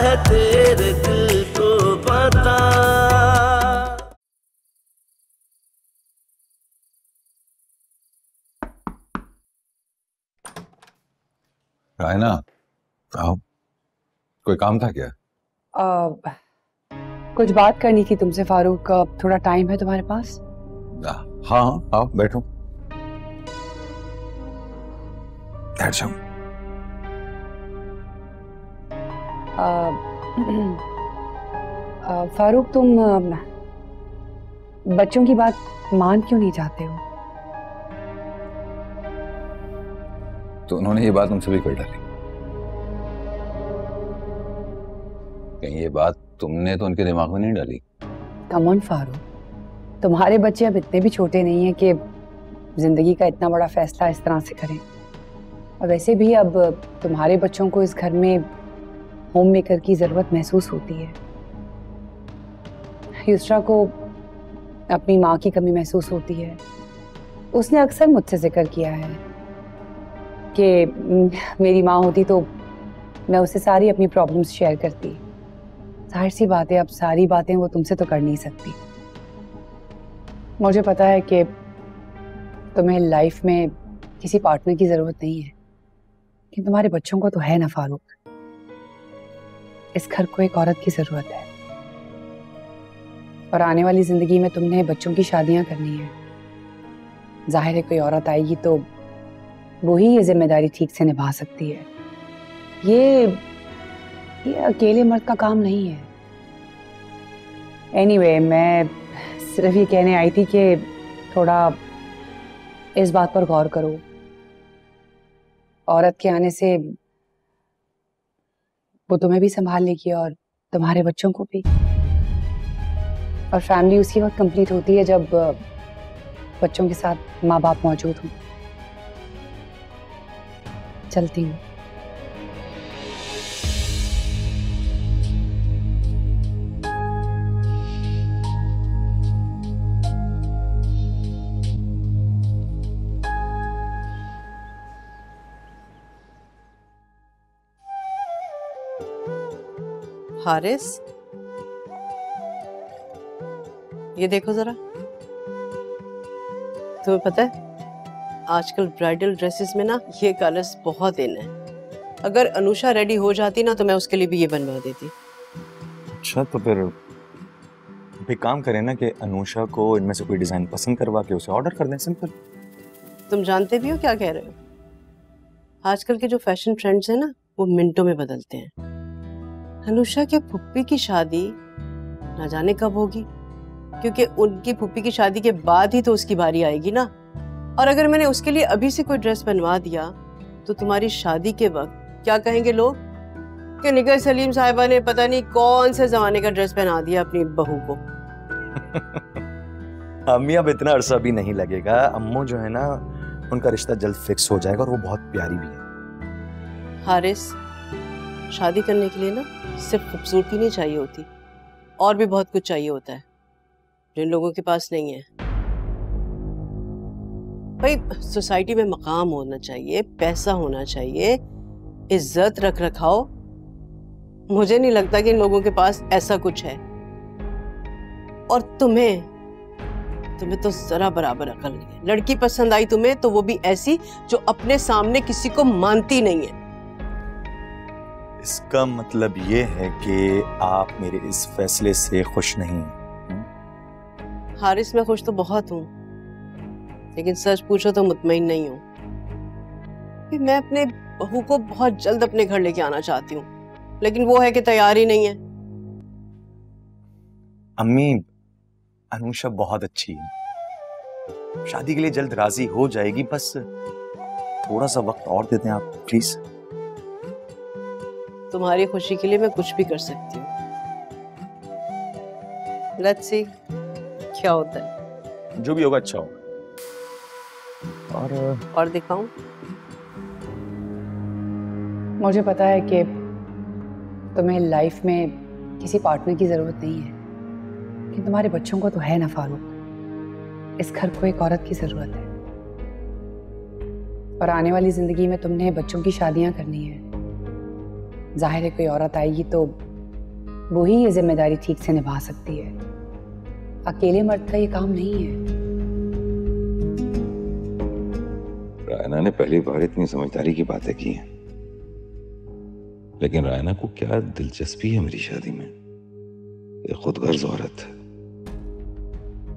है तेरे दिल को पता। रायना, आओ। कोई काम था क्या? कुछ बात करनी थी तुमसे फारूक। थोड़ा टाइम है तुम्हारे पास? हाँ, आओ बैठो। बैठ जाओ। फारूक, तुम बच्चों की बात मान क्यों नहीं चाहते हो? तो उन्होंने ये बात तुमसे भी कर डाली? कहीं ये बात तुमने तो उनके दिमाग में नहीं डाली? कम ऑन फारूक, तुम्हारे बच्चे अब इतने भी छोटे नहीं हैं कि जिंदगी का इतना बड़ा फैसला इस तरह से करें। और वैसे भी अब तुम्हारे बच्चों को इस घर में होम मेकर की जरूरत महसूस होती है। युसरा को अपनी माँ की कमी महसूस होती है। उसने अक्सर मुझसे जिक्र किया है कि मेरी माँ होती तो मैं उससे सारी अपनी प्रॉब्लम्स शेयर करती। जाहिर सी बात है, अब सारी बातें वो तुमसे तो कर नहीं सकती। मुझे पता है कि तुम्हें लाइफ में किसी पार्टनर की जरूरत नहीं है, लेकिन तुम्हारे बच्चों को तो है ना फारूक। इस घर को एक औरत की जरूरत है, और आने वाली जिंदगी में तुमने बच्चों की शादियां करनी है। जाहिर है कोई औरत आएगी तो वो ही ये जिम्मेदारी ठीक से निभा सकती है। ये अकेले मर्द का काम नहीं है। एनीवे, मैं सिर्फ ये कहने आई थी कि थोड़ा इस बात पर गौर करो। औरत के आने से वो तुम्हें भी संभाल लेगी और तुम्हारे बच्चों को भी। और फैमिली उसी वक्त कंप्लीट होती है जब बच्चों के साथ माँ बाप मौजूद हों। चलती हूँ। हारिस, ये देखो जरा। तुम्हें पता है आजकल ब्राइडल ड्रेसेस में ना ये कलर्स बहुत इन है। अगर अनुषा रेडी हो जाती ना तो मैं उसके लिए भी ये बनवा देती। अच्छा, तो फिर एक काम करें ना कि अनुषा को इनमें से कोई डिजाइन पसंद करवा के उसे ऑर्डर कर दें। सिंपल। तुम जानते भी हो क्या कह रहे हो? आजकल के जो फैशन ट्रेंड्स हैं ना वो मिनटों में बदलते हैं। अनुषा के फुप्पी की शादी ना जाने कब होगी, क्योंकि उनकी फुप्पी की शादी के बाद ही तो उसकी बारी आएगी ना। और अगर मैंने उसके लिए अभी से कोई ड्रेस बनवा दिया तो तुम्हारी शादी के वक्त क्या कहेंगे लोग कि निगर सलीम साहिबा ने पता नहीं कौन से जमाने का ड्रेस पहना दिया अपनी बहू को। अम्मी, अब इतना अरसा भी नहीं लगेगा। अम्मू जो है ना, उनका रिश्ता जल्द फिक्स हो जाएगा और वो बहुत प्यारी भी है। हारिस, शादी करने के लिए ना सिर्फ खूबसूरती नहीं चाहिए होती, और भी बहुत कुछ चाहिए होता है जिन लोगों के पास नहीं है। भाई, सोसाइटी में मकाम होना चाहिए, पैसा होना चाहिए, इज्जत रख रखाव। मुझे नहीं लगता कि इन लोगों के पास ऐसा कुछ है। और तुम्हें तो जरा बराबर अकल नहीं है। लड़की पसंद आई तुम्हें तो वो भी ऐसी जो अपने सामने किसी को मानती नहीं है। इसका मतलब ये है कि आप मेरे इस फैसले से खुश नहीं हैं? हारिस, मैं खुश तो बहुत हूँ, लेकिन सच पूछो तो मुतमईन नहीं हूँ। मैं अपने बहू को बहुत जल्द अपने घर लेके आना चाहती हूँ, लेकिन वो है कि तैयार ही नहीं है। अम्मी, अनुषा बहुत अच्छी है, शादी के लिए जल्द राजी हो जाएगी। बस थोड़ा सा वक्त और दे दें आप, प्लीज। तुम्हारी खुशी के लिए मैं कुछ भी कर सकती हूँ। लेट्स सी क्या होता है। जो भी होगा अच्छा होगा। और दिखाऊं? मुझे पता है कि तुम्हें लाइफ में किसी पार्टनर की जरूरत नहीं है, लेकिन तुम्हारे बच्चों को तो है ना फारूक। इस घर को एक औरत की जरूरत है, और आने वाली जिंदगी में तुमने बच्चों की शादियां करनी है। जाहिर है कोई औरत आएगी तो वो ही ये जिम्मेदारी ठीक से निभा सकती है। अकेले मर्द का ये काम नहीं है। रायना ने पहली बार इतनी समझदारी की बातें की हैं, लेकिन रायना को क्या दिलचस्पी है मेरी शादी में? ये खुदगर्ज औरत है,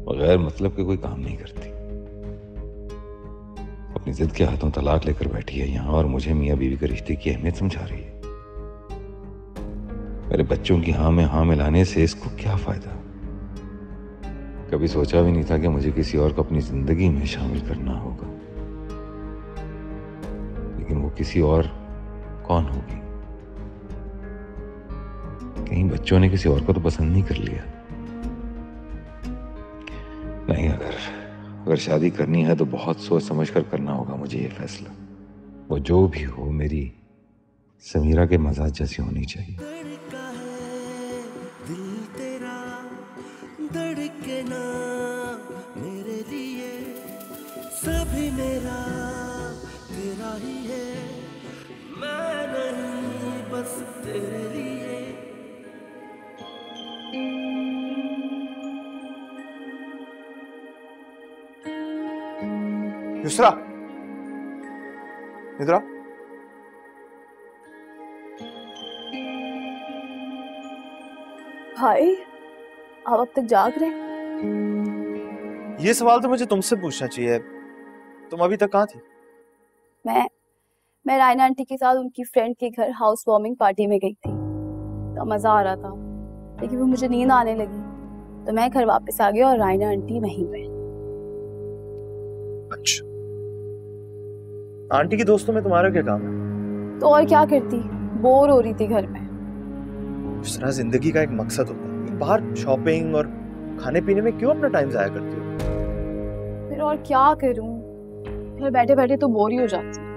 बगैर मतलब के कोई काम नहीं करती। अपनी जिद के हाथों तलाक लेकर बैठी है यहाँ और मुझे मियाँ बीवी के रिश्ते की अहमियत समझा रही है। मेरे बच्चों की हाँ में हाँ मिलाने से इसको क्या फायदा? कभी सोचा भी नहीं था कि मुझे किसी और को अपनी जिंदगी में शामिल करना होगा, लेकिन वो किसी और कौन होगी? कहीं बच्चों ने किसी और को तो पसंद नहीं कर लिया? नहीं, अगर शादी करनी है तो बहुत सोच समझ कर करना होगा मुझे ये फैसला। वो जो भी हो मेरी समीरा के मजाज जैसी होनी चाहिए। दिल तेरा धड़के ना मेरे लिए, सभी मेरा तेरा ही है, मैं नहीं बस तेरे लिए। युसरा, इधर आओ। भाई, आप अब तक जाग रहे हैं? ये सवाल तो मुझे तुमसे पूछना चाहिए। तुम अभी तक कहाँ थी? मैं रायना आंटी के साथ उनकी फ्रेंड के घर हाउस वार्मिंग पार्टी में गई थी। तो मजा आ रहा था, लेकिन फिर मुझे नींद आने लगी तो मैं घर वापस आ गई और रायना आंटी वहीं पे। अच्छा, आंटी के दोस्तों में तुम्हारा क्या काम है? तो और क्या करती, बोर हो रही थी घर में। इस तरह जिंदगी का एक मकसद होता है, बाहर शॉपिंग और खाने पीने में क्यों अपना टाइम जाया करती हो? फिर और क्या करूं, घर बैठे बैठे तो बोर ही हो जाती।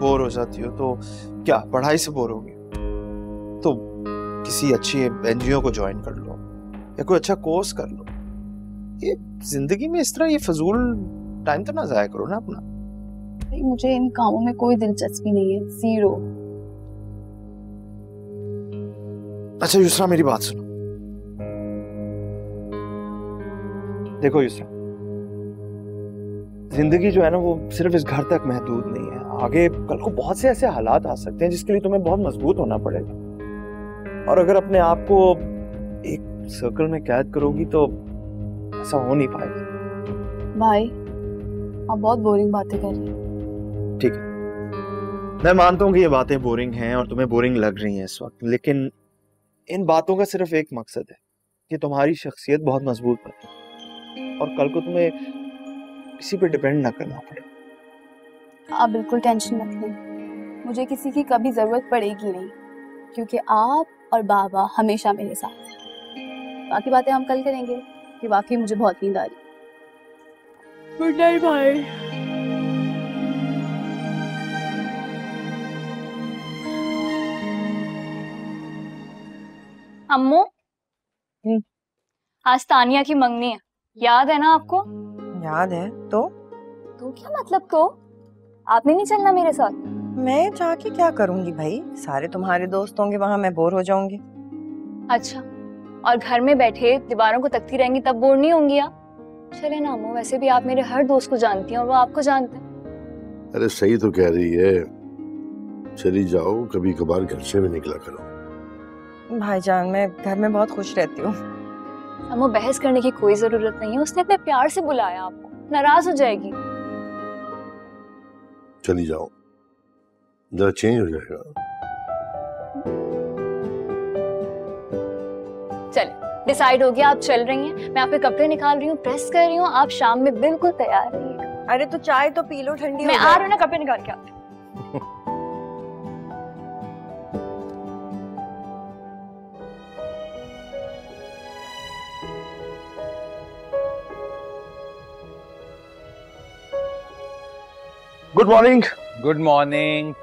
बोर हो जाती हो तो क्या पढ़ाई से बोर होगी? तो किसी अच्छी एनजीओ को ज्वाइन कर लो या कोई अच्छा कोर्स कर लो। ये जिंदगी में इस तरह ये फजूल टाइम तो ना जाया करो ना अपना। मुझे इन कामों में कोई दिलचस्पी नहीं है, जीरो। अच्छा युसरा, मेरी बात सुनो। देखो युसरा, जिंदगी जो है ना वो सिर्फ इस घर तक महदूद नहीं है। आगे कल को बहुत से ऐसे हालात आ सकते हैं जिसके लिए तुम्हें बहुत मजबूत होना पड़ेगा। और अगर अपने आप को एक सर्कल में कैद करोगी तो ऐसा हो नहीं पाएगा। भाई, आप बहुत बोरिंग बातें कर रहे हैं। ठीक है, मैं मानता हूँ कि ये बातें बोरिंग हैं और तुम्हें बोरिंग लग रही हैं इस वक्त, लेकिन इन बातों का सिर्फ एक मकसद है कि तुम्हारी शख्सियत बहुत मजबूत बने और कल को तुम्हें किसी पे डिपेंड ना करना पड़े। आप बिल्कुल टेंशन मत लें, मुझे किसी की कभी जरूरत पड़ेगी नहीं, क्योंकि आप और बाबा हमेशा मेरे साथ हैं। बाकी बातें हम कल करेंगे, कि वाकई मुझे बहुत नींद आ रही। गुड नाइट भाई। अम्मू, आज तानिया की मंगनी है, याद है ना आपको? याद है। तो क्या मतलब? तो आपने नहीं चलना मेरे साथ? मैं जाके क्या करूंगी भाई, सारे तुम्हारे दोस्त होंगे वहां, मैं बोर हो जाऊंगी। अच्छा, और घर में बैठे दीवारों को तकती रहेंगी तब बोर नहीं होंगी आप? चले ना अम्मू, वैसे भी आप मेरे हर दोस्त को जानती हैं और वो आपको जानते हैं। अरे सही तो कह रही है, चली जाओ, कभी कभार घर से भी निकला करो। भाईजान, मैं घर में बहुत खुश रहती हूँ। अम्मू, बहस करने की कोई जरूरत नहीं है, उसने इतने प्यार से बुलाया आपको, नाराज हो जाएगी। चली जाओ, जरा चेंज हो जाएगा। चले, डिसाइड हो गया, आप चल रही हैं, मैं आपके कपड़े निकाल रही हूँ, प्रेस कर रही हूँ, आप शाम में बिल्कुल तैयार रहिएगा। अरे तो चाय तो पी लो, ठंडी मैं आ रही हूँ ना, कपड़े निकाल के आती हूँ। Good morning. Good morning.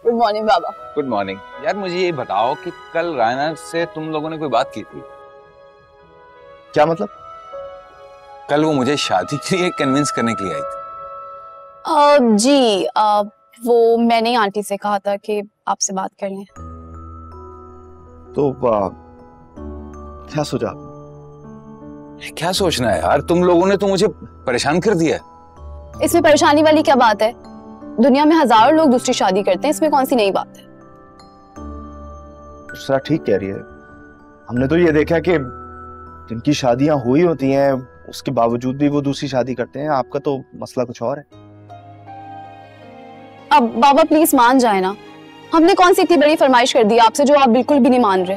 Good morning बाबा। Good morning. यार मुझे ये बताओ कि कल रायना से तुम लोगों ने कोई बात की थी? क्या मतलब? कल वो मुझे शादी के लिए कन्विंस करने के लिए आई थी। जी, वो मैंने आंटी से कहा था कि आपसे बात कर लें। तो क्या सोचा? क्या सोचना है यार, तुम लोगों ने तो मुझे परेशान कर दिया। इसमें परेशानी वाली क्या बात है? दुनिया में हजारों लोग दूसरी शादी करते हैं, इसमें कौन सी नई बात है? सर ठीक कह रही है। हमने तो ये देखा कि जिनकी शादियां हुई होती हैं उसके बावजूद भी वो दूसरी शादी करते हैं। आपका तो मसला कुछ और है। अब बाबा प्लीज मान जाए ना, हमने कौन सी इतनी बड़ी फरमाइश कर दी आपसे जो आप बिल्कुल भी नहीं मान रहे।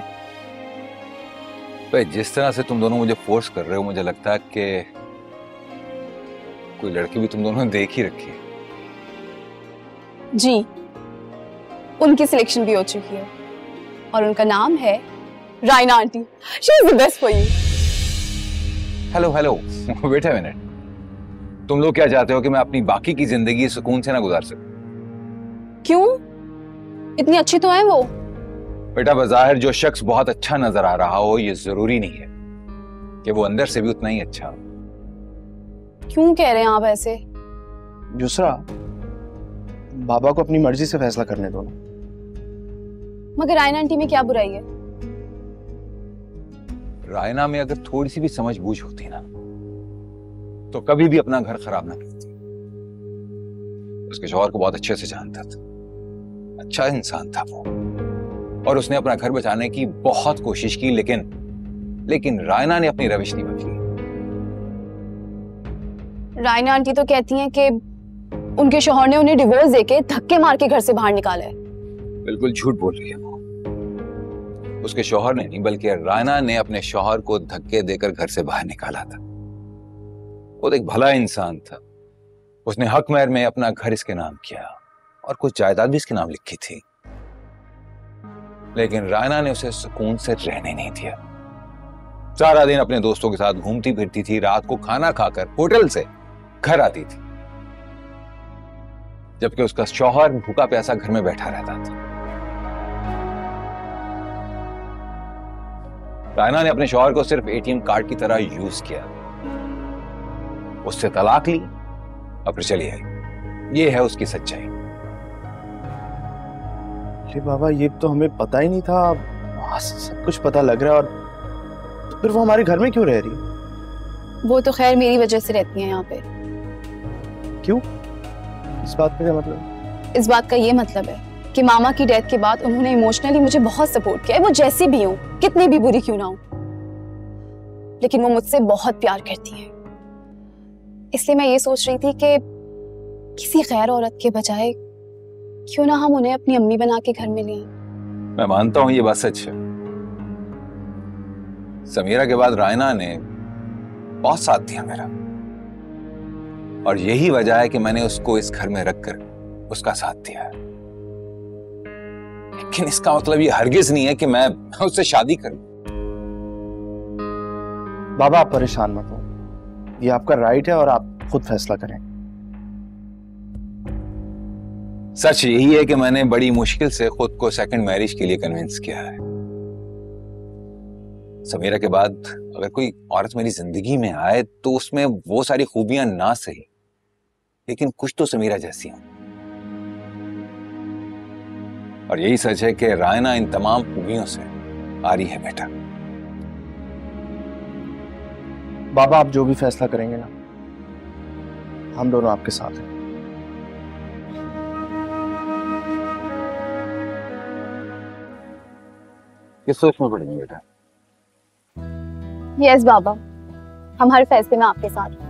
भाई जिस तरह से तुम दोनों मुझे फोर्स कर रहे हो, मुझे लगता है कि कोई लड़की भी तुम दोनों ने देख ही रखी है। जी, उनकी सिलेक्शन भी हो चुकी है और उनका नाम है Raina aunty. She is the best for you. Hello hello, wait a minute. तुम लोग क्या चाहते हो कि मैं अपनी बाकी की जिंदगी सुकून से ना गुजार सकूं? क्यों? इतनी अच्छी तो है वो। बेटा, बज़ाहिर जो शख्स बहुत अच्छा नजर आ रहा हो, ये जरूरी नहीं है कि वो अंदर से भी उतना ही अच्छा हो। क्यों कह रहे हैं आप ऐसे? दूसरा, बाबा को अपनी मर्जी से फैसला करने दो। मगर रायना आंटी में क्या बुराई है? रायना में अगर थोड़ी सी भी समझ बूझ होती ना, तो कभी भी अपना घर खराब ना करती। उसके शौहर को बहुत अच्छे से जानता था, अच्छा इंसान था वो, और उसने अपना घर बचाने की बहुत कोशिश की, लेकिन रायना ने अपनी रविश नहीं बदली। रायना आंटी तो कहती हैं कि उनके शौहर ने उन्हें डिवोर्स देके धक्के मार के घर से बाहर निकाला है। बिल्कुल झूठ बोल रही है वो। उसके शौहर ने नहीं, बल्कि रायना ने अपने शौहर को धक्के देकर घर से बाहर निकाला था। वो एक भला इंसान था। उसने हक महर में अपना घर इसके नाम किया और कुछ जायदाद भी इसके नाम लिखी थी, लेकिन रायना ने उसे सुकून से रहने नहीं दिया। सारा दिन अपने दोस्तों के साथ घूमती फिरती थी, रात को खाना खाकर होटल से घर आती थी, जबकि उसका शौहर भूखा प्यासा घर में बैठा रहता था। रायना ने अपने शौहर को सिर्फ एटीएम कार्ड की तरह यूज किया, उससे तलाक ली और फिर चली आई। ये है उसकी सच्चाई। अरे बाबा, ये तो हमें पता ही नहीं था। आज सब कुछ पता लग रहा है। और तो फिर वो हमारे घर में क्यों रह रही है? वो तो खैर मेरी वजह से रहती हैं यहाँ पे। क्यों? इस बात का क्या मतलब? इस बात का ये मतलब है कि मामा की डेथ के बाद उन्होंने इमोशनली मुझे बहुत सपोर्ट किया है। वो जैसी भी हो, कितनी भी बुरी क्यों ना हो, लेकिन वो मुझसे बहुत प्यार करती है। इसलिए मैं ये सोच रही थी कि किसी गैर औरत के बजाय क्यों ना हम उन्हें अपनी अम्मी बना के घर में ले आएं। मैं मानता हूं ये बात सच है। समीरा के बाद रायना ने बहुत साथ दिया मेरा, और यही वजह है कि मैंने उसको इस घर में रखकर उसका साथ दिया है। लेकिन इसका मतलब ये हरगिज नहीं है कि मैं उससे शादी करूं। बाबा, आप परेशान मत हो। ये आपका राइट है और आप खुद फैसला करें। सच यही है कि मैंने बड़ी मुश्किल से खुद को सेकंड मैरिज के लिए कन्विंस किया है। समीरा के बाद अगर कोई औरत मेरी जिंदगी में आए तो उसमें वो सारी खूबियां ना सही, लेकिन कुछ तो समीरा जैसी हो। और यही सच है कि रायना इन तमाम खूबियों से आ रही है बेटा। बाबा, आप जो भी फैसला करेंगे ना, हम दोनों आपके साथ हैं। किस सोच में पड़ेंगे बेटा? यस बाबा, हम हर फैसले में आपके साथ हैं।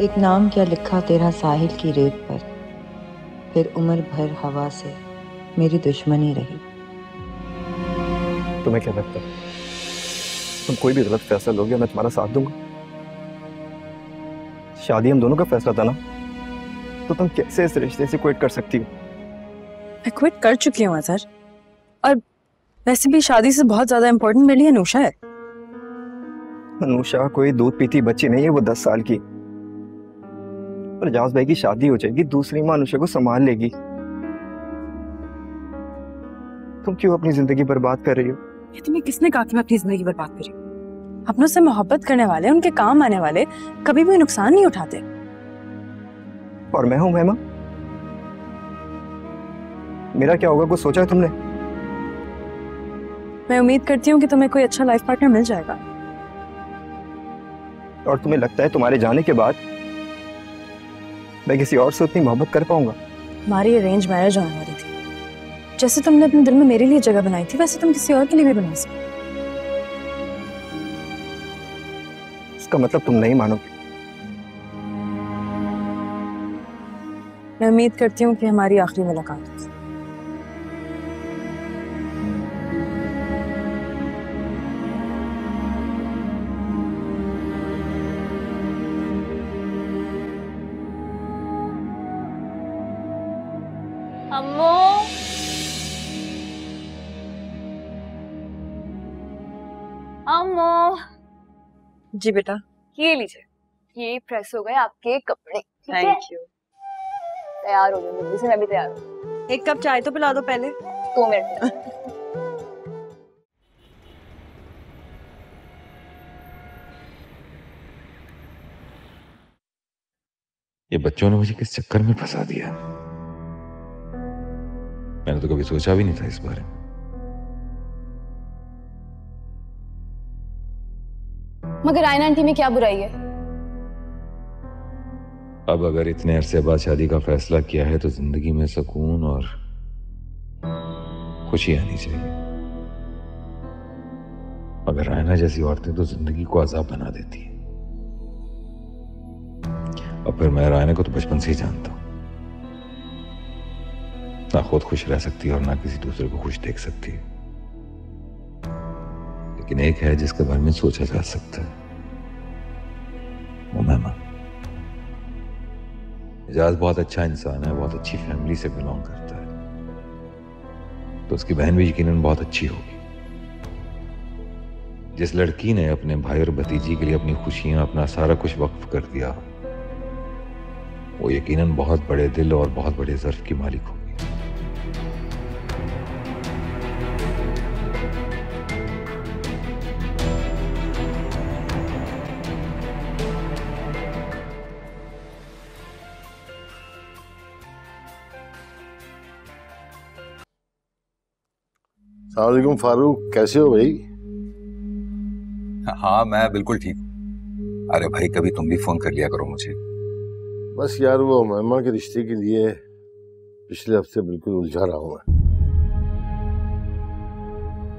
एक नाम क्या लिखा तेरा साहिल की रेत पर, फिर उम्र भर हवा से मेरी दुश्मनी रही। तुम्हें क्या लगता है, तुम कोई भी गलत फैसला लोगे मैं तुम्हारा साथ दूंगा? शादी हम दोनों का फैसला था ना, तो तुम कैसे इस रिश्ते से क्विट कर सकती हो? मैं क्विट कर चुकी हूँ अजहर, और वैसे भी शादी से बहुत ज्यादा इम्पोर्टेंट मेरे लिए अनुषा है। अनुषा कोई दूध पीती बच्ची नहीं है, वो 10 साल की। और जास भाई की शादी हो जाएगी, दूसरी माँ अनुषा को संभाल लेगी। तुम क्यों अपनी जिंदगी बर्बाद कर रही हो? ये तुम्हें किसने कहा कि मैं अपनी जिंदगी बर्बाद करी? अपनों से मोहब्बत करने वाले, उनके काम आने वाले कभी भी नुकसान नहीं उठाते। और मैं हूं महिमा, मेरा क्या होगा, कुछ सोचा है तुमने? मैं उम्मीद करती हूँ कि तुम्हें कोई अच्छा लाइफ पार्टनर मिल जाएगा। और तुम्हें लगता है तुम्हारे जाने के बाद मैं किसी और से उतनी मोहब्बत कर पाऊंगा? हमारी अरेंज मैरिज होने वाली थी, जैसे तुमने अपने दिल में मेरे लिए जगह बनाई थी वैसे तुम किसी और के लिए भी बना सकते। इसका मतलब तुम नहीं मानोगे? मैं उम्मीद करती हूँ कि हमारी आखिरी मुलाकात होगी। अम्मू, अम्मू। जी बेटा। ये लीजिए, ये प्रेस हो गए आपके कपड़े। Thank you. तैयार हो गए जल्दी से, मैं भी तैयार हूँ। एक कप चाय तो पिला दो पहले। 2 मिनट। ये बच्चों ने मुझे किस चक्कर में फंसा दिया। मैंने तो कभी सोचा भी नहीं था इस बारे में। मगर आयना आंटी में क्या बुराई है? अब अगर इतने अरसे बाद शादी का फैसला किया है तो जिंदगी में सुकून और खुशी आनी चाहिए। अगर रायना जैसी औरतें तो जिंदगी को अजाब बना देती है। और फिर मैं रायना को तो बचपन से ही जानता हूं, ना खुद खुश रह सकती है और ना किसी दूसरे को खुश देख सकती है। लेकिन एक है जिसके बारे में सोचा जा सकता है, वो मेहमान। एजाज बहुत अच्छा इंसान है, बहुत अच्छी फैमिली से बिलोंग करता है, तो उसकी बहन भी यकीनन बहुत अच्छी होगी। जिस लड़की ने अपने भाई और भतीजी के लिए अपनी खुशियां, अपना सारा कुछ वक्फ कर दिया, वो यकीनन बहुत बड़े दिल और बहुत बड़े ज़र्फ की मालिक होगी। अस्सलामुअलैकुम फारूक, कैसे हो भाई? हाँ मैं बिल्कुल ठीक हूँ। अरे भाई कभी तुम भी फोन कर लिया करो मुझे। बस यार वो महिमा के रिश्ते के लिए पिछले हफ्ते बिल्कुल उलझा रहा हूँ मैं।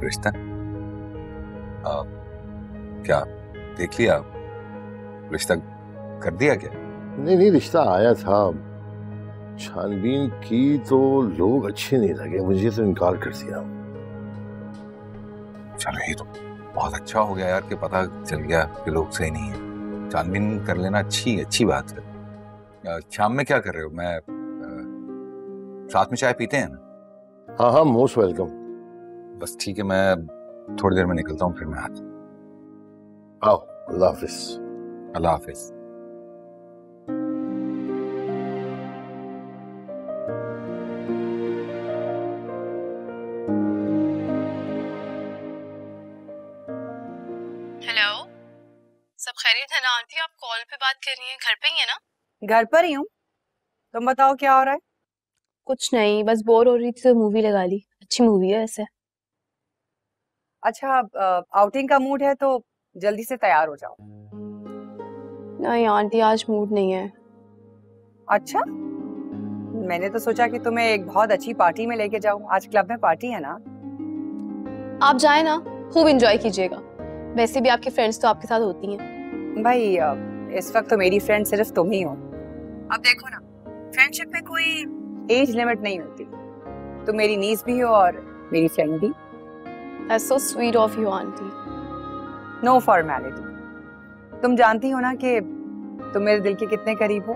रिश्ता? क्या देख लिया? रिश्ता कर दिया क्या? नहीं, रिश्ता आया था, छानबीन की तो लोग अच्छे नहीं लगे, मुझे तो इनकार कर दिया। चलो ये तो बहुत अच्छा हो गया यार कि पता चल गया कि लोग सही नहीं है। छानबीन कर लेना अच्छी बात है। शाम में क्या कर रहे हो? मैं साथ में चाय पीते हैं ना? हाँ मोस्ट वेलकम। बस ठीक है, मैं थोड़ी देर में निकलता हूँ, फिर मैं आता हूँ। आओ, अल्लाह हाफिज। अल्लाह हाफिज। हेलो, सब खैरियत है ना आंटी? आप कॉल पे बात कर रही हैं, घर पे ही है ना? घर पर ही हूँ। तुम बताओ क्या हो रहा है? कुछ नहीं, बस बोर हो रही थी तो मूवी लगा ली। अच्छी मूवी है ऐसे। अच्छा, आउटिंग का मूड है तो जल्दी से तैयार हो जाओ। नहीं आंटी, आज मूड नहीं है। अच्छा, मैंने तो सोचा कि तुम्हें एक बहुत अच्छी पार्टी में लेके जाऊं। आज क्लब में पार्टी है ना? आप जाए ना, खूब एंजॉय कीजिएगा। वैसे भी आपकी फ्रेंड्स तो आपके साथ होती हैं। भाई इस वक्त तो मेरी फ्रेंड सिर्फ तुम ही हो। अब देखो ना, फ्रेंडशिप में कोई एज लिमिट नहीं होती। तुम मेरी नीस भी हो और मेरी फ्रेंड भी। That's so sweet of you, auntie. No formality. तुम जानती हो ना कि तुम मेरे दिल के कितने करीब हो।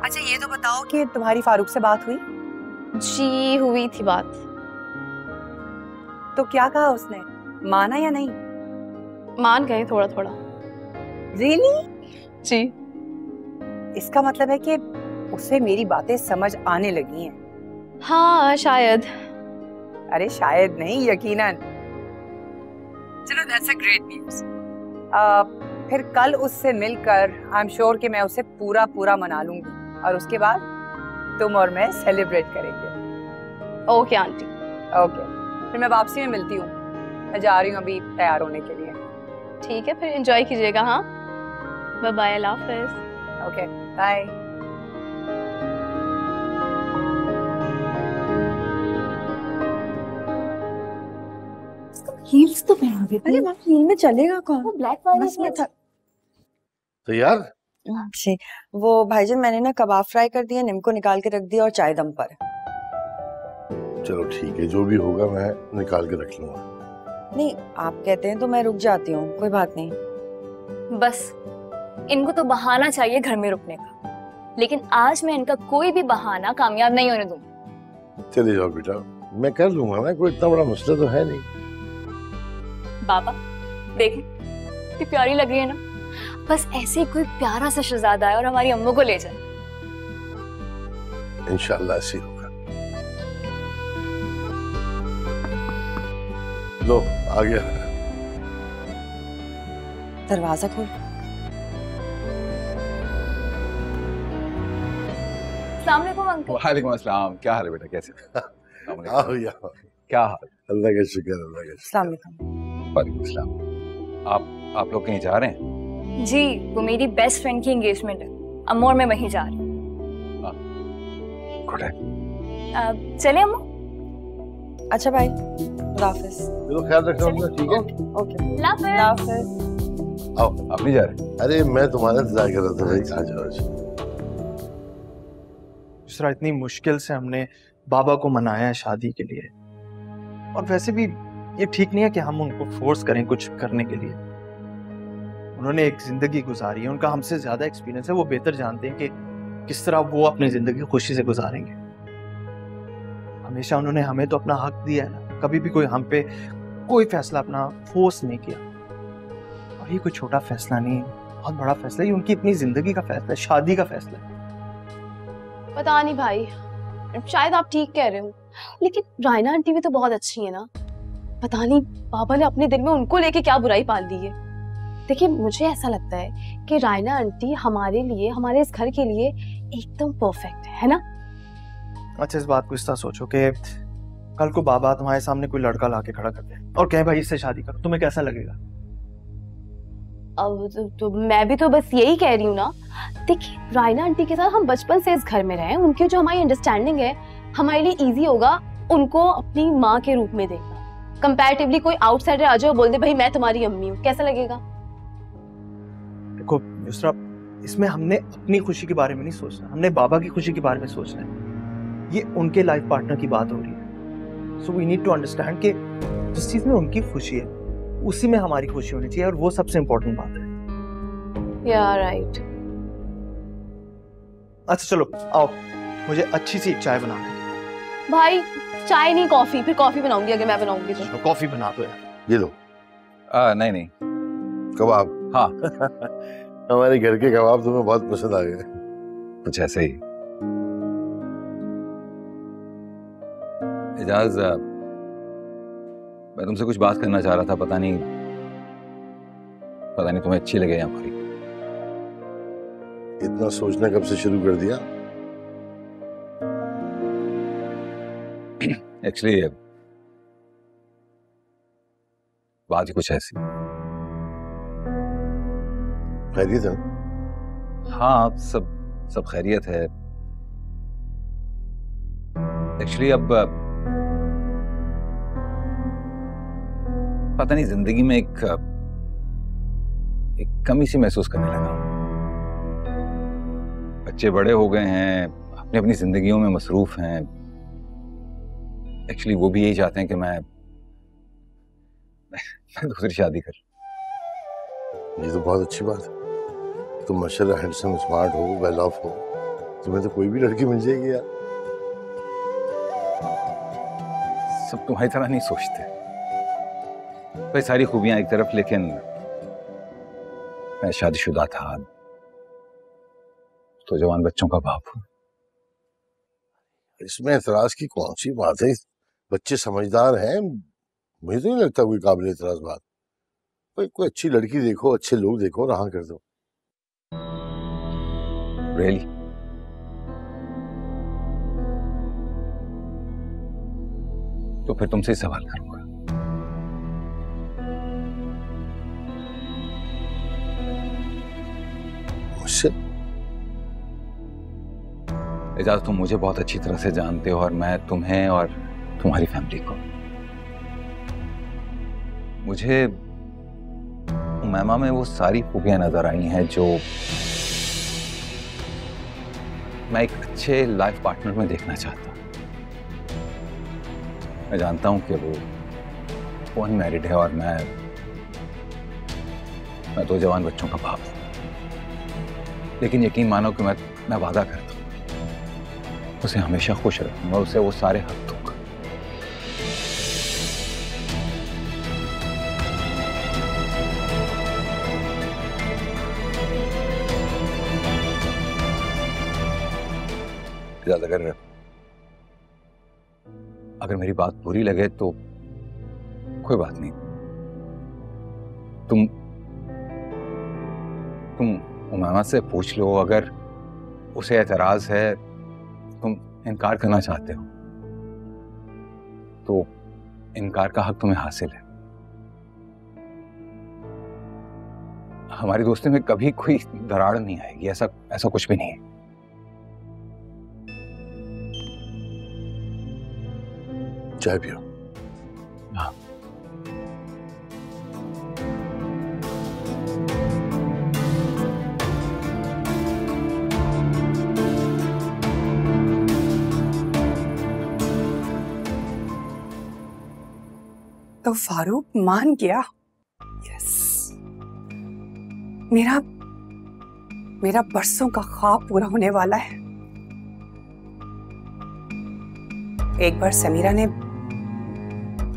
अच्छा ये तो बताओ कि तुम्हारी फारूक से बात हुई? जी हुई थी बात। तो क्या कहा उसने, माना या नहीं? मान गए थोड़ा थोड़ा। Really? जी। इसका मतलब है कि उसे मेरी बातें समझ आने लगी हैं। हाँ शायद। अरे शायद नहीं, यकीनन। चलो that's a great news. फिर कल उससे मिलकर आई एम श्योर कि मैं उसे पूरा मना लूंगी और उसके बाद तुम और मैं सेलिब्रेट करेंगे। Okay aunty. ओके, फिर मैं वापसी में मिलती हूँ। मैं जा रही हूँ अभी तैयार होने के लिए। ठीक है, फिर एंजॉय कीजिएगा। हाँ, बाय बाय, अल्लाह हाफिज। Okay, bye. हील्स तो पहना देती। अरे मैम, हील में चलेगा कौन? ब्लैक वाली बस में था। तो यार जी, वो भाईजान मैंने ना कबाब फ्राई कर दिया, निम्को निकाल के रख दिया और चाय दम पर। चलो ठीक है, जो भी होगा मैं निकाल के रख लूंगा। नहीं, आप कहते हैं तो मैं रुक जाती हूँ, कोई बात नहीं। बस इनको तो बहाना चाहिए घर में रुकने का, लेकिन आज मैं इनका कोई भी बहाना कामयाब नहीं होने दूंगी। चले जाओ बेटा, मैं कर लूंगा ना, कोई इतना बड़ा मसला तो है नहीं। बाबा देखो कितनी प्यारी लग रही है ना, बस ऐसे ही कोई प्यारा सा शहजादा है और हमारी अम्मू को ले जाए। इंशाल्लाह ऐसे ही होगा। लो आ गया। दरवाजा खोल। अस्सलाम वालेकुम अंकल। वालेकुम अस्सलाम। क्या हाल है बेटा, कैसे? आओ यार। क्या हाल? अल्लाह का शुक्र, अल्लाह का अस्सलाम वालेकुम। वालेकुम अस्सलाम। आप लोग कहीं जा रहे हैं? जी, वो मेरी बेस्ट फ्रेंड की एंगेजमेंट है, अम्मू और मैं वहीं जा रही हूँ। गुड है। चले अम्मू? अच्छा भाई, अल्लाह हाफिज। चलो ख्याल रखना अपना, ठीक है? ओके, अल्लाह हाफिज। आओ। आप नहीं जा रहे? अरे मैं तुम्हारा इंतजार कर रहा था भाई, आ जाओ। दूसरा, इतनी मुश्किल से हमने बाबा को मनाया है शादी के लिए, और वैसे भी ये ठीक नहीं है कि हम उनको फोर्स करें कुछ करने के लिए। उन्होंने एक जिंदगी गुजारी है, उनका हमसे ज्यादा एक्सपीरियंस है, वो बेहतर जानते हैं कि किस तरह वो अपनी जिंदगी खुशी से गुजारेंगे। हमेशा उन्होंने हमें तो अपना हक दिया है ना, कभी भी कोई हम पे कोई फैसला अपना फोर्स नहीं किया। और ये कोई छोटा फैसला नहीं, बहुत बड़ा फैसला है, ये उनकी अपनी जिंदगी का फैसला है, शादी का फैसला है। पता नहीं भाई, शायद आप ठीक कह रहे हो, लेकिन रायना आंटी भी तो बहुत अच्छी है ना। पता नहीं पापा ने अपने दिल में उनको लेके क्या बुराई पाल ली है। देखिए, मुझे ऐसा लगता है कि रायना आंटी हमारे लिए, हमारे इस घर के लिए एकदम परफेक्ट है ना। अच्छा, इस बात को इस तरह सोचो कि कल को बाबा तुम्हारे सामने कोई लड़का लाके खड़ा कर दे और कहे भाई इससे शादी करो, तुम्हें कैसा लगेगा? अब तो मैं भी तो बस यही कह रही हूँ ना। देखिए, रायना आंटी के साथ हम बचपन से इस घर में रहे, उनकी जो हमारी अंडरस्टैंडिंग है, हमारे लिए इजी होगा उनको अपनी माँ के रूप में देखना। कंपैरेटिवली कोई आउटसाइडर आ जाए और बोल दे भाई मैं तुम्हारी अम्मी हूँ, कैसा लगेगा? देखो युसरा, इसमें हमने अपनी खुशी के बारे में नहीं सोचना, हमने बाबा की खुशी के बारे में सोचना है। ये उनके लाइफ पार्टनर की बात हो रही है, so we need to understand कि जिस चीज में उनकी खुशी है उसी में हमारी खुशी होनी चाहिए, और वो सबसे इम्पोर्टेंट बात है। या राइट। अच्छा चलो आओ, मुझे अच्छी सी चाय बना के। भाई चाय नहीं कॉफी, फिर कॉफी बनाऊंगी अगर मैं बनाऊंगी तो। कॉफी बना दो यार। ये लो। नहीं नहीं, कबाब। हाँ। हमारे घर के कबाब तुम्हें बहुत पसंद आ गए। कुछ ऐसे ही। एजाज, मैं तुमसे कुछ बात करना चाह रहा था, पता नहीं तुम्हें अच्छी लगे या बुरी। इतना सोचना कब से शुरू कर दिया? एक्चुअली बात ही कुछ ऐसी। खैरियत है? हाँ, सब खैरियत है। एक्चुअली अब पता नहीं जिंदगी में एक कमी सी महसूस करने लगा। बच्चे बड़े हो गए हैं, अपनी अपनी जिंदगियों में मसरूफ हैं। एक्चुअली वो भी यही चाहते हैं कि मैं दूसरी शादी कर। ये तो बहुत अच्छी बात है। तुम माशाल्लाह हैंडसम, स्मार्ट हो, वेल ऑफ हो, तुम्हें तो कोई भी लड़की मिल जाएगी यार। सब तुम्हारी तरह नहीं सोचते भाई, सारी खूबियां एक तरफ, लेकिन मैं शादीशुदा था तो जवान बच्चों का बाप हूं। इसमें एतराज की कौन सी बात है? बच्चे समझदार हैं, मुझे तो नहीं लगता कोई काबिल एतराज बात। कोई अच्छी लड़की देखो, अच्छे लोग देखो, रहा कर दो। Really? फिर तुमसे ही सवाल करूंगा। मुझसे? एजाज, तुम मुझे बहुत अच्छी तरह से जानते हो और मैं तुम्हें और तुम्हारी फैमिली को। मुझे उमैमा में वो सारी खूबियां नजर आई हैं जो मैं एक अच्छे लाइफ पार्टनर में देखना चाहता हूं। मैं जानता हूं कि वो अनमैरिड है और मैं 2 जवान बच्चों का बाप हूं, लेकिन यकीन मानो कि मैं वादा करता हूं उसे हमेशा खुश रखूंगा, उसे वो सारे हक दूंगा। अगर मेरी बात बुरी लगे तो कोई बात नहीं। तुम उमैमा से पूछ लो, अगर उसे एतराज है, तुम इनकार करना चाहते हो तो इनकार का हक तुम्हें हासिल है। हमारी दोस्ती में कभी कोई दरार नहीं आएगी, ऐसा कुछ भी नहीं है। चाय पियो। हाँ। तो फारूक मान गया। यस, मेरा बरसों का ख्वाब पूरा होने वाला है। एक बार समीरा ने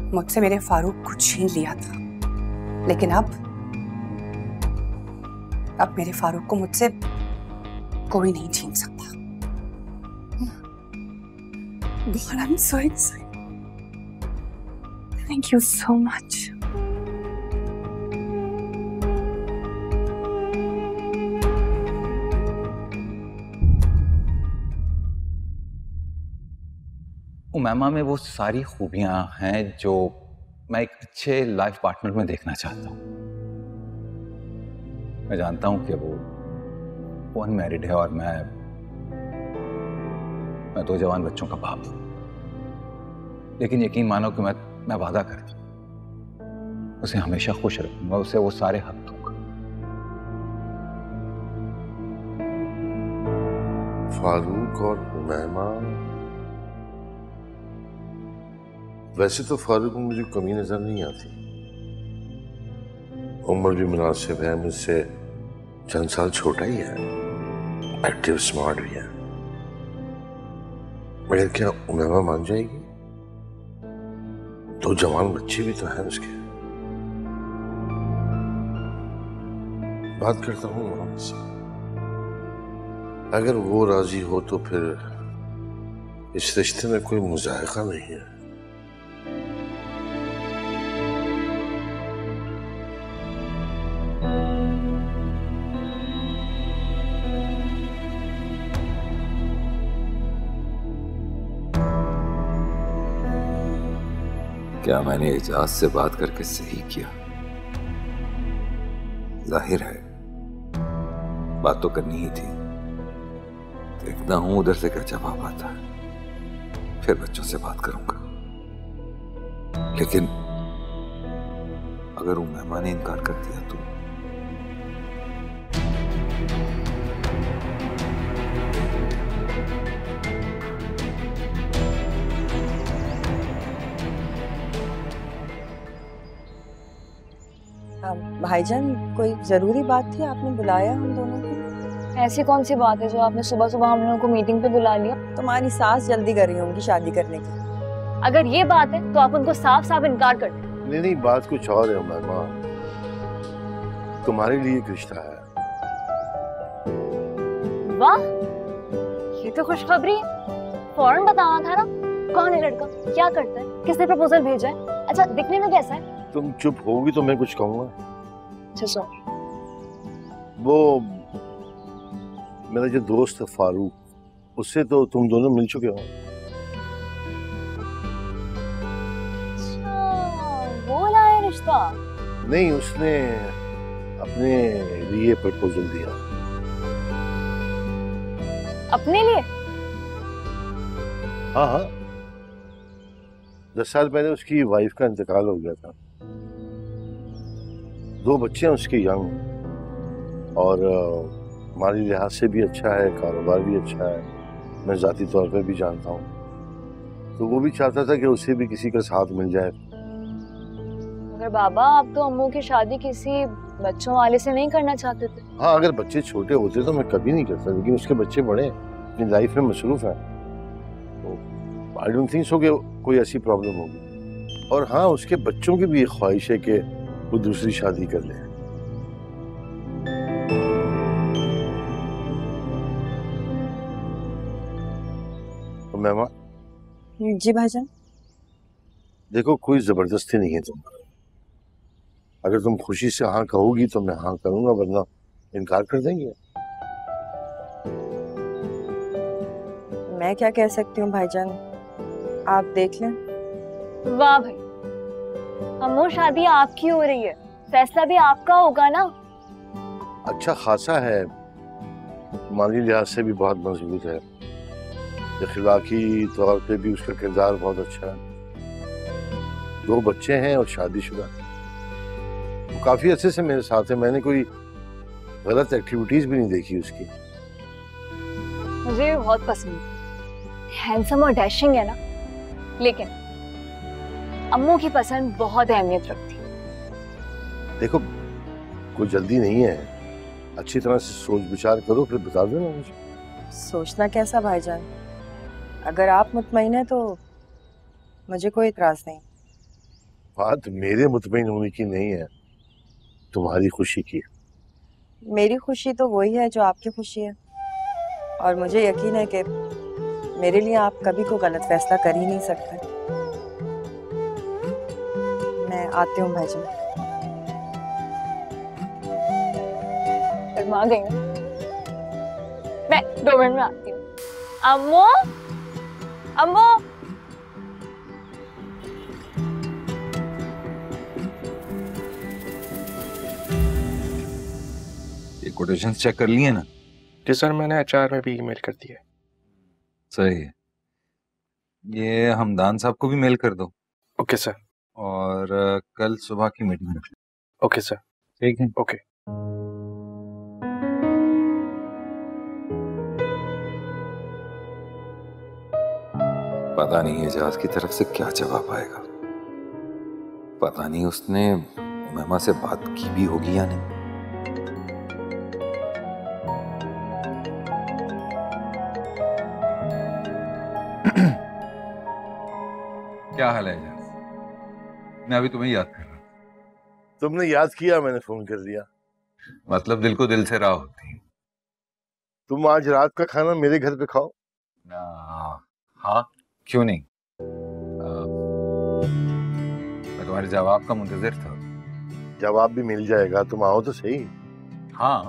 मुझसे मेरे फारूक को छीन लिया था, लेकिन अब मेरे फारूक को मुझसे कोई नहीं छीन सकता। I am so excited. Thank you so much. Umaima में वो सारी खूबियां हैं जो मैं एक अच्छे लाइफ पार्टनर में देखना चाहता हूं। मैं जानता हूं कि वो अनमैरिड है और मैं 2 जवान बच्चों का बाप हूं, लेकिन यकीन मानो कि मैं वादा करता हूं उसे हमेशा खुश रखूंगा, उसे वो सारे हक दूंगा। फारूक और उमैमा, वैसे तो फारूक में मुझे कमी नजर नहीं आती, उम्र भी मुनासिब है, मुझसे चंद साल छोटा ही है, एक्टिव स्मार्ट भी है, मगर क्या उमैमा मान जाएगी? 2 जवान बच्चे भी तो हैं उसके। बात करता हूँ मोहम्मद से, अगर वो राजी हो तो फिर इस रिश्ते में कोई मुजायका नहीं है। क्या मैंने एजाज से बात करके सही किया? जाहिर है बात तो करनी ही थी। देखता हूं उधर से क्या जवाब आता है, फिर बच्चों से बात करूंगा। लेकिन अगर उमैमा ने इनकार कर दिया तो भाईजान, कोई जरूरी बात थी? आपने बुलाया हम दोनों को? ऐसी कौन सी बात है जो आपने सुबह सुबह हम लोगों को मीटिंग पे बुला लिया? तुम्हारी सास जल्दी कर रही होंगी शादी करने की। अगर ये बात है तो आप उनको साफ साफ इनकार कर दें। नहीं, बात कुछ और है उमैमा, तुम्हारे लिए एक रिश्ता है। वाह, ये तो खुशखबरी है। फौरन बताना था ना। कौन है लड़का, क्या करता है, किसने प्रपोजल भेजा है? अच्छा, दिखने में कैसा है? तुम चुप होगी तो मैं कुछ कहूंगा। अच्छा सॉरी। वो मेरा जो दोस्त है फारूक, उससे तो तुम दोनों मिल चुके हो। रिश्ता? नहीं, उसने अपने लिए प्रपोजल दिया। अपने लिए? हाँ हाँ, 10 साल पहले उसकी वाइफ का इंतकाल हो गया था। 2 बच्चे हैं उसके यंग, और माली लिहाज से भी अच्छा है, कारोबार भी अच्छा है, मैं जाती तौर पर भी जानता हूँ। तो वो भी चाहता था कि उसे भी किसी का साथ मिल जाए। मगर बाबा, आप तो अम्मू की शादी किसी बच्चों वाले से नहीं करना चाहते थे। हाँ, अगर बच्चे छोटे होते तो मैं कभी नहीं करता, लेकिन उसके बच्चे बड़े हैं, अपनी लाइफ में मसरूफ हैं, तो आई डोंट थिंक सो कि कोई ऐसी प्रॉब्लम होगी। और हाँ, उसके बच्चों की भी एक ख्वाहिश है कि वो दूसरी शादी कर ले। तो मेहमान जी भाईजान। देखो, कोई जबरदस्ती नहीं है तुम पर। अगर तुम खुशी से हाँ कहोगी तो मैं हाँ करूंगा, वरना इनकार कर देंगे। मैं क्या कह सकती हूँ भाईजान, आप देख लें। वाह भाई, अम्मू शादी आपकी हो रही है, फैसला भी आपका होगा ना। अच्छा खासा है, माली लिहाज से भी बहुत मजबूत है, अखलाकी तौर पे भी उसका किरदार बहुत अच्छा है, 2 बच्चे हैं और शादीशुदा। वो काफी अच्छे से मेरे साथ है, मैंने कोई गलत एक्टिविटीज भी नहीं देखी उसकी। मुझे बहुत पसंद है, हैंडसम और डैशिंग है ना, लेकिन अम्मू की पसंद बहुत अहमियत रखती है। देखो, कोई जल्दी नहीं है, अच्छी तरह से सोच विचार करो, फिर बता देना मुझे। सोचना कैसा भाईजान, अगर आप मुतमईन है तो मुझे कोई इतराज नहीं। बात मेरे मुतमईन होने की नहीं है, तुम्हारी खुशी की। मेरी खुशी तो वही है जो आपकी खुशी है, और मुझे यकीन है कि मेरे लिए आप कभी कोई गलत फैसला कर ही नहीं सकते। मैं आती हूँ भाईजान। शर्मा गई हूँ मैं, 2 मिनट में आती हूँ। अम्मू, अम्मू। ये कोटेशंस चेक कर लिए ना? जी सर, मैंने HR में भी ईमेल कर दिया है। सही है, ये हमदान साहब को भी मेल कर दो। Okay sir. और कल सुबह की मीटिंग रख लो। Okay sir. ठीक है। ओके। पता नहीं एजाज की तरफ से क्या जवाब आएगा, पता नहीं उसने उमैमा से बात की भी होगी या नहीं। क्या हाल है एजाज? मैं अभी तुम्हें याद कर रहा था। तुमने याद किया, मैंने फोन कर दिया। मतलब दिल को दिल से राह होती है। तुम आज रात का खाना मेरे घर पे खाओ ना? हाँ, क्यों नहीं। मैं तुम्हारे जवाब का मुंतजिर था। जवाब भी मिल जाएगा, तुम आओ तो सही। हाँ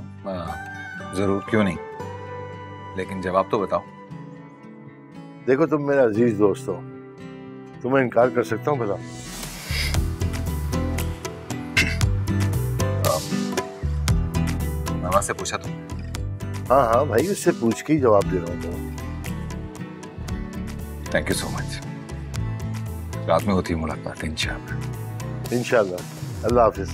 जरूर, क्यों नहीं, लेकिन जवाब तो बताओ। देखो, तुम मेरा अजीज दोस्त हो, तुम्हें इनकार कर सकता हूँ, बताओ। मामा से पूछा तुम? हाँ हाँ भाई, उससे पूछ के ही जवाब दे रहा हूँ तुम्हें। Thank you so much. रात में होती है मुलाकात इंशाल्लाह। इंशाल्लाह। अल्लाह हाफिज।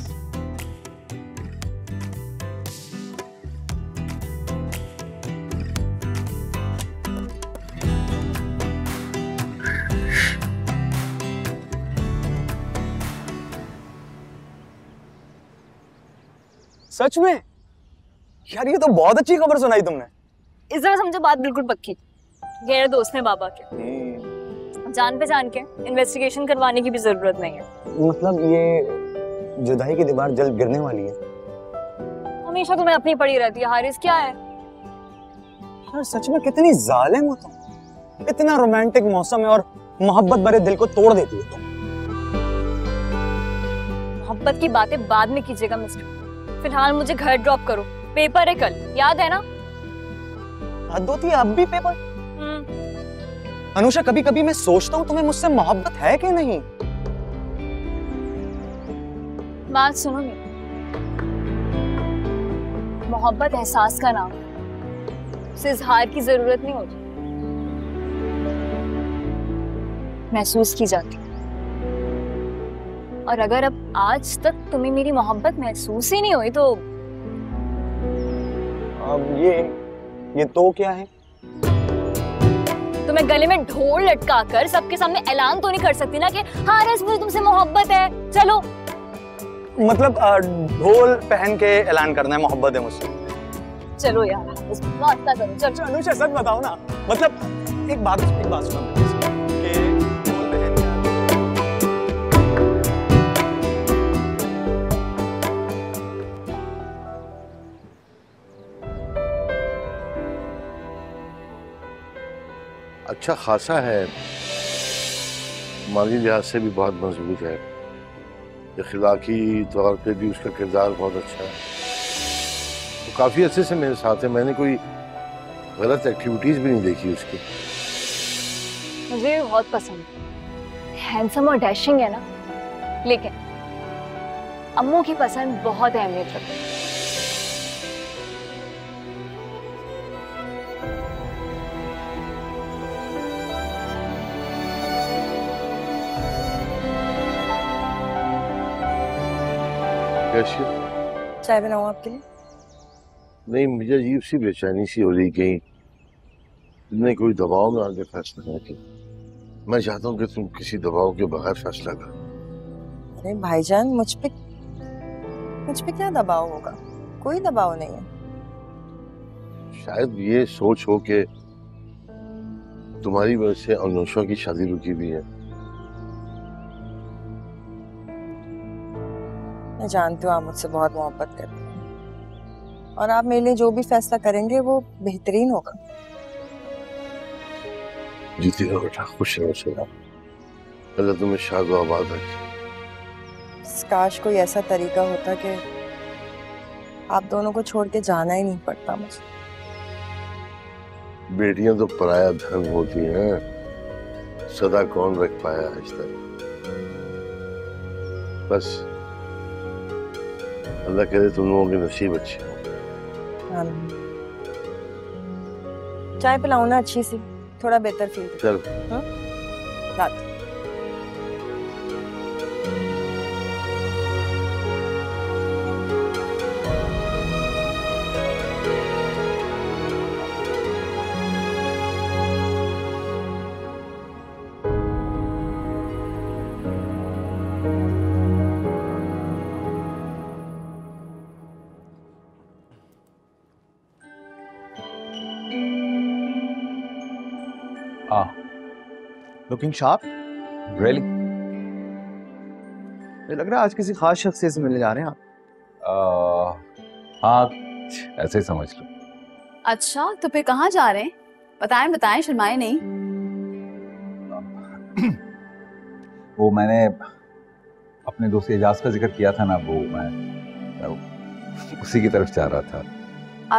सच में यार, ये तो बहुत अच्छी खबर सुनाई तुमने। इस तरह समझो बात बिल्कुल पक्की। गैर दोस्त हैं बाबा के, जान पे जान के इन्वेस्टिगेशन करवाने की भी जरूरत नहीं है। मतलब ये जुदाई की दीवार जल्द गिरने वाली है। हमेशा तुम्हें अपनी पड़ी रहती है हारिस, क्या है? यार सच में कितनी जालिम हो तुम, इतना रोमांटिक मौसम है और मोहब्बत भरे दिल को तोड़ देती हो तुम। मोहब्बत की बातें बाद में कीजिएगा मिस्टर, फिलहाल मुझे घर ड्रॉप करो, पेपर है कल, याद है ना? हद होती है, अब भी पेपर? अनुषा, कभी कभी मैं सोचता हूँ तुम्हें मुझसे मोहब्बत है कि नहीं। बात सुनो मेरी, मोहब्बत एहसास का नाम है, उसे इजहार की जरूरत नहीं होती, महसूस की जाती। और अगर अब आज तक तुम्हें मेरी मोहब्बत महसूस ही नहीं हुई तो अब ये तो क्या है? तो मैं गले में ढोल लटका कर सबके सामने ऐलान तो नहीं कर सकती ना कि हाँ रस मुझे तुमसे मोहब्बत है, चलो। मतलब ढोल पहन के ऐलान करना है मोहब्बत है मुझसे? चलो यार वास्ता करो, चलो। अनुषा सच बताओ ना, मतलब एक बात सुनो कि ढोल पहन के अच्छा खासा है, माली लिहाज से भी बहुत मजबूत है, इखलाकी तौर पे भी उसका किरदार बहुत अच्छा है, तो काफ़ी अच्छे से मेरे साथ है। मैंने कोई गलत एक्टिविटीज़ भी नहीं देखी उसकी। मुझे भी बहुत पसंद है, हैंडसम और डैशिंग है ना, लेकिन अम्मू की पसंद बहुत अहमियत रखती है। कैसी? चाय बनाऊं आपके लिए? नहीं, मुझे अजीब सी बेचैनी सी हो रही, कहीं तुमने कोई दबाव में आगे फैसला नहीं किया। मैं चाहता हूँ कि तुम किसी दबाव के बगैर फैसला करो। अरे भाईजान, मुझ पे क्या दबाव होगा? कोई दबाव नहीं है। शायद ये सोच हो कि तुम्हारी वजह से अनुषा की शादी रुकी हुई है। मैं जानती हूँ आप मुझसे बहुत मोहब्बत करते हैं और आप मेरे लिए जो भी फैसला करेंगे वो बेहतरीन होगा। जीती रहो बेटा, खुश रहो सदा, अल्लाह तुम्हें शाद व आबाद रखे। काश कोई ऐसा तरीका होता कि आप दोनों को छोड़ के जाना ही नहीं पड़ता मुझे। बेटियां तो पराया धन होती हैं, सदा कौन रख पाया आज तक। बस अल्लाह करे तुम लोगों के नसीब अच्छे हो। चाय पिलाऊं ना अच्छी सी, थोड़ा बेहतर फील। चल रात लुकिंग शार्प। रियली? मुझे लग रहा है आज किसी खास शख्स से मिलने जा रहे हैं आप। हाँ, ऐसे ही समझ लो। अच्छा, तो फिर कहाँ जा रहे हैं? बताएं, शर्माए नहीं। वो मैंने अपने दोस्त एजाज का जिक्र किया था ना, वो मैं उसी की तरफ जा रहा था।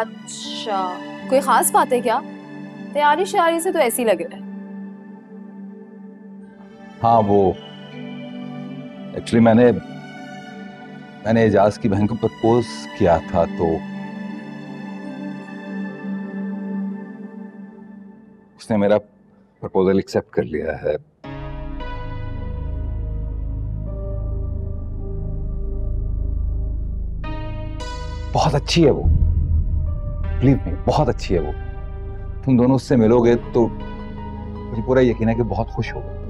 अच्छा, कोई खास बात है क्या? तैयारी श्यारी से तो ऐसी लग रहा है। हाँ, वो एक्चुअली मैंने एजाज की बहन को प्रपोज किया था, तो उसने मेरा प्रपोजल एक्सेप्ट कर लिया है। बहुत अच्छी है वो, बिलीव मी, बहुत अच्छी है वो। तुम दोनों उससे मिलोगे तो मुझे पूरा यकीन है कि बहुत खुश होगे।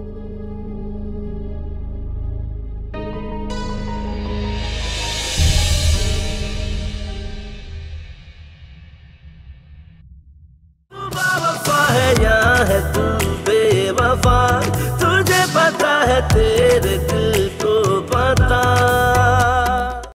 है तू बेवफा, तुझे पता है तेरे दिल